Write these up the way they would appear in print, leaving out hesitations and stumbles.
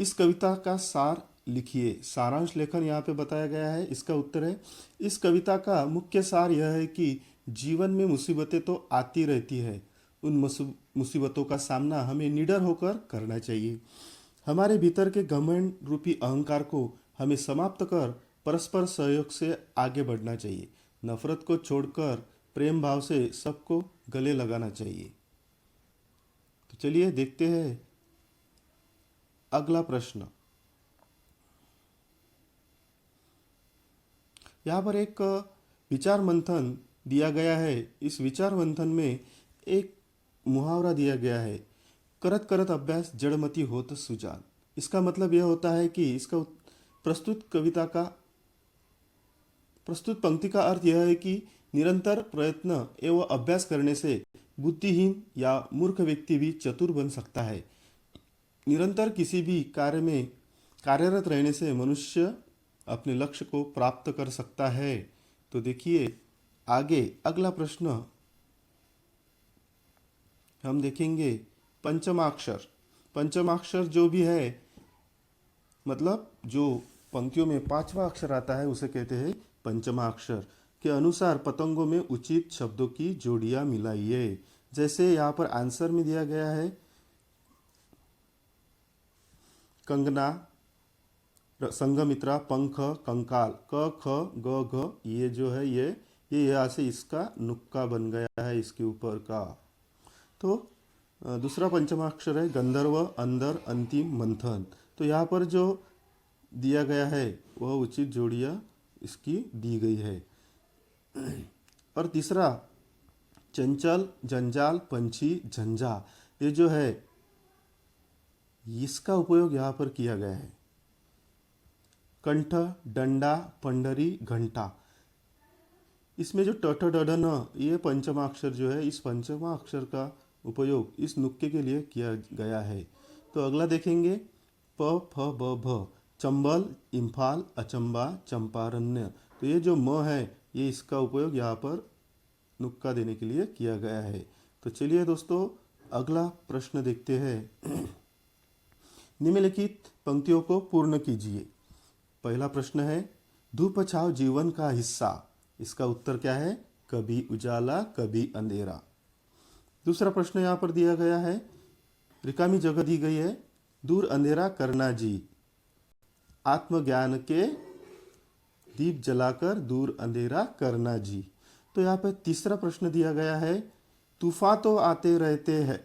इस कविता का सार लिखिए। सारांश लेखन यहाँ पे बताया गया है। इसका उत्तर है, इस कविता का मुख्य सार यह है कि जीवन में मुसीबतें तो आती रहती है, उन मुसीबतों का सामना हमें निडर होकर करना चाहिए। हमारे भीतर के घमंड रूपी अहंकार को हमें समाप्त कर परस्पर सहयोग से आगे बढ़ना चाहिए। नफरत को छोड़कर प्रेम भाव से सबको गले लगाना चाहिए। तो चलिए देखते हैं अगला प्रश्न। यहाँ पर एक विचार मंथन दिया गया है। इस विचार मंथन में एक मुहावरा दिया गया है, करत करत अभ्यास जड़मती होत सुजान। इसका मतलब यह होता है कि इसका प्रस्तुत पंक्ति का अर्थ यह है कि निरंतर प्रयत्न एवं अभ्यास करने से बुद्धिहीन या मूर्ख व्यक्ति भी चतुर बन सकता है। निरंतर किसी भी कार्य में कार्यरत रहने से मनुष्य अपने लक्ष्य को प्राप्त कर सकता है। तो देखिए आगे अगला प्रश्न हम देखेंगे, पंचमाक्षर। पंचमाक्षर जो भी है, मतलब जो पंक्तियों में पांचवा अक्षर आता है उसे कहते हैं पंचमाक्षर। के अनुसार पतंगों में उचित शब्दों की जोड़ियां मिलाइए। जैसे यहाँ पर आंसर में दिया गया है, कंगना, संघमित्रा, पंख, कंकाल, क ख ग घ, ये जो है ये यहाँ से इसका नुक्का बन गया है इसके ऊपर का। तो दूसरा पंचमाक्षर है गंधर्व, अंदर, अंतिम, मंथन। तो यहाँ पर जो दिया गया है वह उचित जोड़ियाँ इसकी दी गई है। और तीसरा चंचल, जंजाल, पंछी, झंझा, ये जो है इसका उपयोग यहाँ पर किया गया है। कंठ, डंडा, पंडरी, घंटा, इसमें जो ट ठ ड ढ न, ये पंचमाक्षर जो है, इस पंचमाक्षर का उपयोग इस नुक्के के लिए किया गया है। तो अगला देखेंगे, प फ ब भ, चंबल, इम्फाल, अचंबा, चंपारण्य। तो ये जो म है ये इसका उपयोग यहाँ पर नुक्का देने के लिए किया गया है। तो चलिए दोस्तों अगला प्रश्न देखते हैं। निम्नलिखित पंक्तियों को पूर्ण कीजिए। पहला प्रश्न है, धूप छाव जीवन का हिस्सा। इसका उत्तर क्या है, कभी उजाला कभी अंधेरा। दूसरा प्रश्न यहाँ पर दिया गया है, रिकामी जगह दी गई है, दूर अंधेरा करना जी। आत्मज्ञान के दीप जलाकर दूर अंधेरा करना जी। तो यहाँ पर तीसरा प्रश्न दिया गया है, तूफान तो आते रहते हैं,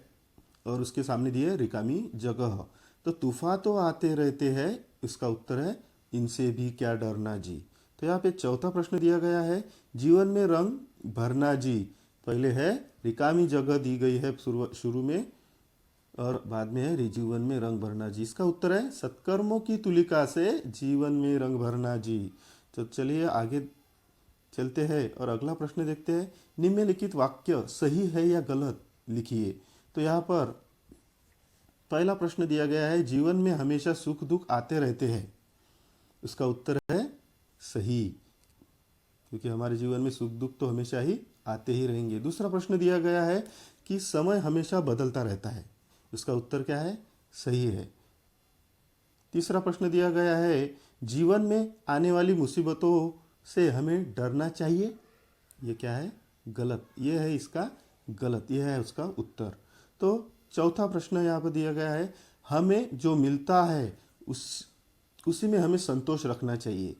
और उसके सामने दिए रिकामी जगह। तो तूफान तो आते रहते हैं, इसका उत्तर है इनसे भी क्या डरना जी। तो यहाँ पे चौथा प्रश्न दिया गया है, जीवन में रंग भरना जी। पहले है रिकामी जगह दी गई है शुरू में, और बाद में है जीवन में रंग भरना जी। इसका उत्तर है सत्कर्मों की तुलिका से जीवन में रंग भरना जी। तो चलिए आगे चलते हैं और अगला प्रश्न देखते हैं, निम्नलिखित वाक्य सही है या गलत लिखिए। तो यहाँ पर पहला प्रश्न दिया गया है, जीवन में हमेशा सुख दुख आते रहते हैं। उसका उत्तर है सही, क्योंकि हमारे जीवन में सुख दुख तो हमेशा ही आते ही रहेंगे। दूसरा प्रश्न दिया गया है कि समय हमेशा बदलता रहता है। उसका उत्तर क्या है, सही है। तीसरा प्रश्न दिया गया है, जीवन में आने वाली मुसीबतों से हमें डरना चाहिए। ये क्या है, गलत। ये है इसका गलत, ये है उसका उत्तर। तो चौथा प्रश्न यहाँ पर दिया गया है, हमें जो मिलता है उसी में हमें संतोष रखना चाहिए।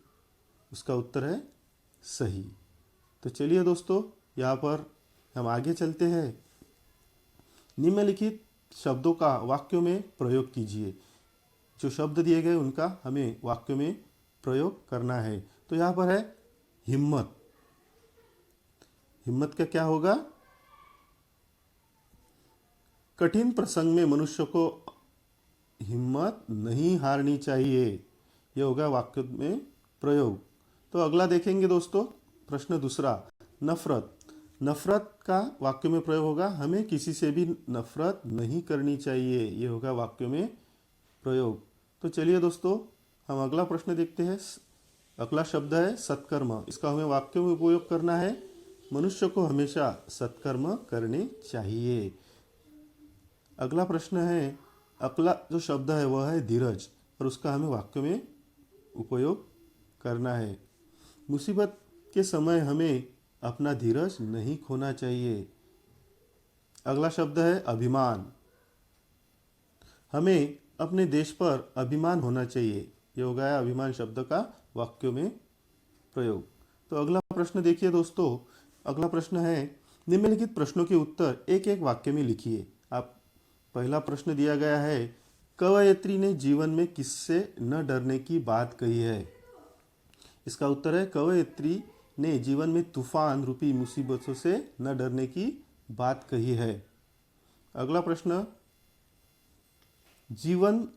उसका उत्तर है सही। तो चलिए दोस्तों यहाँ पर हम आगे चलते हैं। निम्नलिखित शब्दों का वाक्यों में प्रयोग कीजिए। जो शब्द दिए गए उनका हमें वाक्यों में प्रयोग करना है। तो यहाँ पर है हिम्मत। हिम्मत का क्या होगा, कठिन प्रसंग में मनुष्य को हिम्मत नहीं हारनी चाहिए। यह होगा वाक्य में प्रयोग। तो अगला देखेंगे दोस्तों, प्रश्न दूसरा, नफरत। नफरत का वाक्य में प्रयोग होगा, हमें किसी से भी नफरत नहीं करनी चाहिए। ये होगा वाक्य में प्रयोग। तो चलिए दोस्तों हम अगला प्रश्न देखते हैं। अगला शब्द है सत्कर्म। इसका हमें वाक्य में उपयोग करना है, मनुष्य को हमेशा सत्कर्म करने चाहिए। अगला प्रश्न है, अगला जो शब्द है वह है धीरज। और उसका हमें वाक्य में उपयोग करना है। मुसीबत के समय हमें अपना धीरज नहीं खोना चाहिए। अगला शब्द है अभिमान। हमें अपने देश पर अभिमान होना चाहिए। ये हो गया अभिमान शब्द का वाक्यों में प्रयोग। तो अगला प्रश्न देखिए दोस्तों, अगला प्रश्न है निम्नलिखित प्रश्नों के उत्तर एक एक वाक्य में लिखिए। आप पहला प्रश्न दिया गया है कवयित्री ने जीवन में किससे न डरने की बात कही है। इसका उत्तर है कवयित्री ने जीवन में तूफान रूपी मुसीबतों से न डरने की बात कही है। अगला प्रश्न, जीवन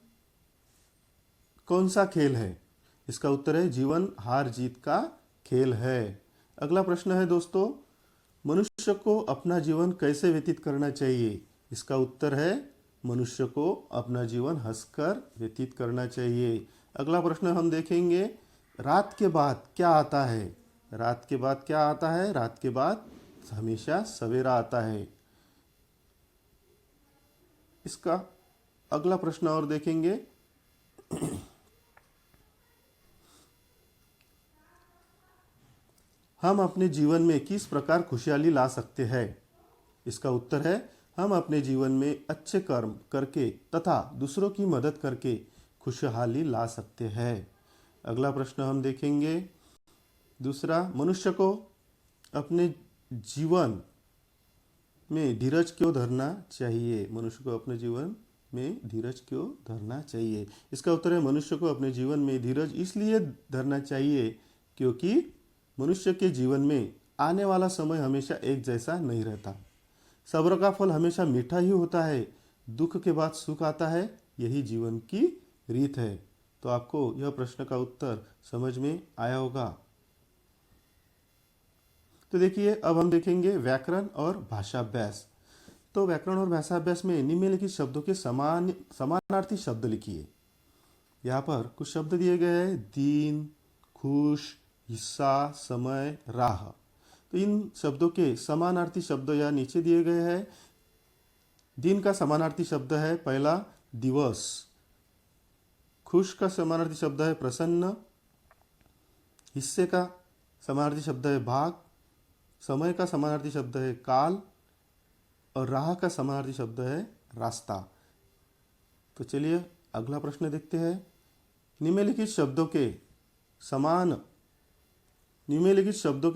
कौन सा खेल है। इसका उत्तर है जीवन हार जीत का खेल है। अगला प्रश्न है दोस्तों, मनुष्य को अपना जीवन कैसे व्यतीत करना चाहिए। इसका उत्तर है मनुष्य को अपना जीवन हंसकर व्यतीत करना चाहिए। अगला प्रश्न हम देखेंगे, रात के बाद क्या आता है। रात के बाद क्या आता है। रात के बाद हमेशा सवेरा आता है। इसका अगला प्रश्न और देखेंगे, हम अपने जीवन में किस प्रकार खुशहाली ला सकते हैं। इसका उत्तर है हम अपने जीवन में अच्छे कर्म करके तथा दूसरों की मदद करके खुशहाली ला सकते हैं। अगला प्रश्न हम देखेंगे, दूसरा, मनुष्य को अपने जीवन में धीरज क्यों धरना चाहिए। मनुष्य को अपने जीवन में धीरज क्यों धरना चाहिए। इसका उत्तर है मनुष्य को अपने जीवन में धीरज इसलिए धरना चाहिए क्योंकि मनुष्य के जीवन में आने वाला समय हमेशा एक जैसा नहीं रहता। सब्र का फल हमेशा मीठा ही होता है। दुख के बाद सुख आता है, यही जीवन की रीत है। तो आपको यह प्रश्न का उत्तर समझ में आया होगा। तो देखिए अब हम देखेंगे व्याकरण और भाषाभ्यास। तो व्याकरण और भाषाभ्यास में निम्नलिखित शब्दों के समानार्थी शब्द लिखिए। यहाँ पर कुछ शब्द दिए गए हैं, दिन, खुश, हिस्सा, समय, राह। तो इन शब्दों के समानार्थी शब्द यहाँ नीचे दिए गए हैं। दिन का समानार्थी शब्द है पहला दिवस, खुश का समानार्थी शब्द है प्रसन्न, हिस्से का समानार्थी शब्द है भाग, समय का समानार्थी शब्द है काल और राह का समानार्थी शब्द है रास्ता। तो चलिए अगला प्रश्न देखते हैं। निम्नलिखित शब्दों के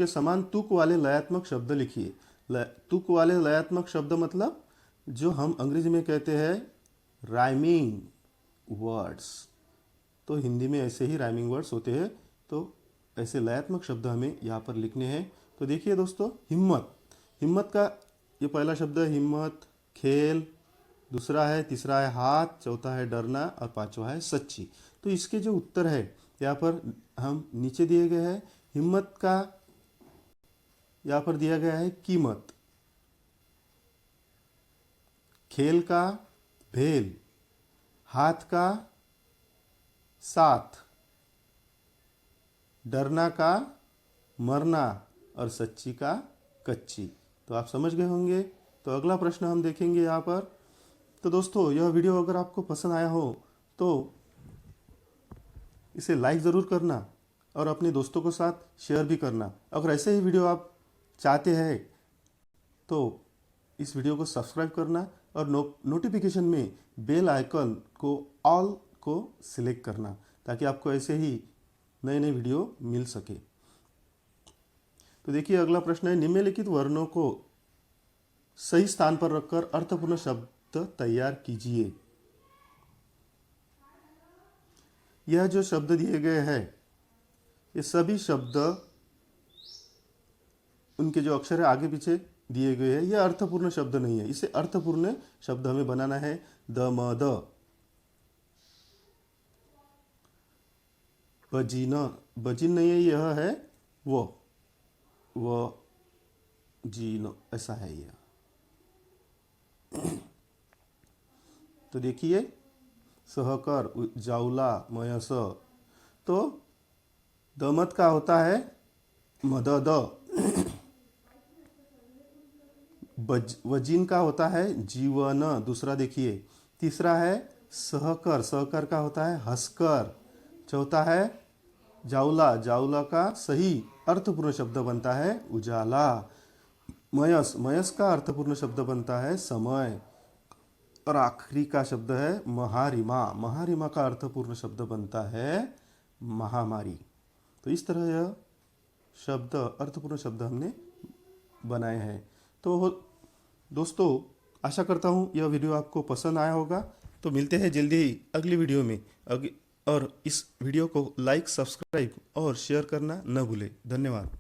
समान तुक वाले लयात्मक शब्द लिखिए। तुक वाले लयात्मक शब्द मतलब जो हम अंग्रेजी में कहते हैं राइमिंग वर्ड्स। तो हिंदी में ऐसे ही राइमिंग वर्ड्स होते हैं। तो ऐसे लयात्मक शब्द हमें यहाँ पर लिखने हैं। तो देखिए दोस्तों, हिम्मत का ये पहला शब्द है हिम्मत, खेल दूसरा है, तीसरा है हाथ, चौथा है डरना और पांचवा है सच्ची। तो इसके जो उत्तर है यहाँ पर हम नीचे दिए गए हैं। हिम्मत का यहाँ पर दिया गया है कीमत, खेल का भेल, हाथ का साथ, डरना का मरना और सच्ची का कच्ची। तो आप समझ गए होंगे। तो अगला प्रश्न हम देखेंगे यहाँ पर। तो दोस्तों यह वीडियो अगर आपको पसंद आया हो तो इसे लाइक ज़रूर करना और अपने दोस्तों के साथ शेयर भी करना। अगर ऐसे ही वीडियो आप चाहते हैं तो इस वीडियो को सब्सक्राइब करना और नोटिफिकेशन में बेल आइकन को ऑल को सिलेक्ट करना ताकि आपको ऐसे ही नए नए वीडियो मिल सके। तो देखिए अगला प्रश्न है, निम्नलिखित वर्णों को सही स्थान पर रखकर अर्थपूर्ण शब्द तैयार कीजिए। यह जो शब्द दिए गए हैं ये सभी शब्द उनके जो अक्षर है आगे पीछे दिए गए हैं। यह अर्थपूर्ण शब्द नहीं है, इसे अर्थपूर्ण शब्द हमें बनाना है। द म द, बजीन नहीं है, यह है वो जीनो, ऐसा है यह। तो देखिए सहकर, जाउला, मयस। तो दमत का होता है मदद, वजीन का होता है जीवन। दूसरा देखिए, तीसरा है सहकर, सहकर का होता है हंसकर। चौथा है जावला, जावला का सही अर्थपूर्ण शब्द बनता है उजाला। मयस, मयस का अर्थपूर्ण शब्द बनता है समय। और आखिरी का शब्द है महारिमा, महारिमा का अर्थपूर्ण शब्द बनता है महामारी। तो इस तरह यह शब्द, अर्थपूर्ण शब्द हमने बनाए हैं। तो दोस्तों, आशा करता हूँ यह वीडियो आपको पसंद आया होगा। तो मिलते हैं जल्दी ही अगली वीडियो में। और इस वीडियो को लाइक, सब्सक्राइब और शेयर करना न भूलें। धन्यवाद।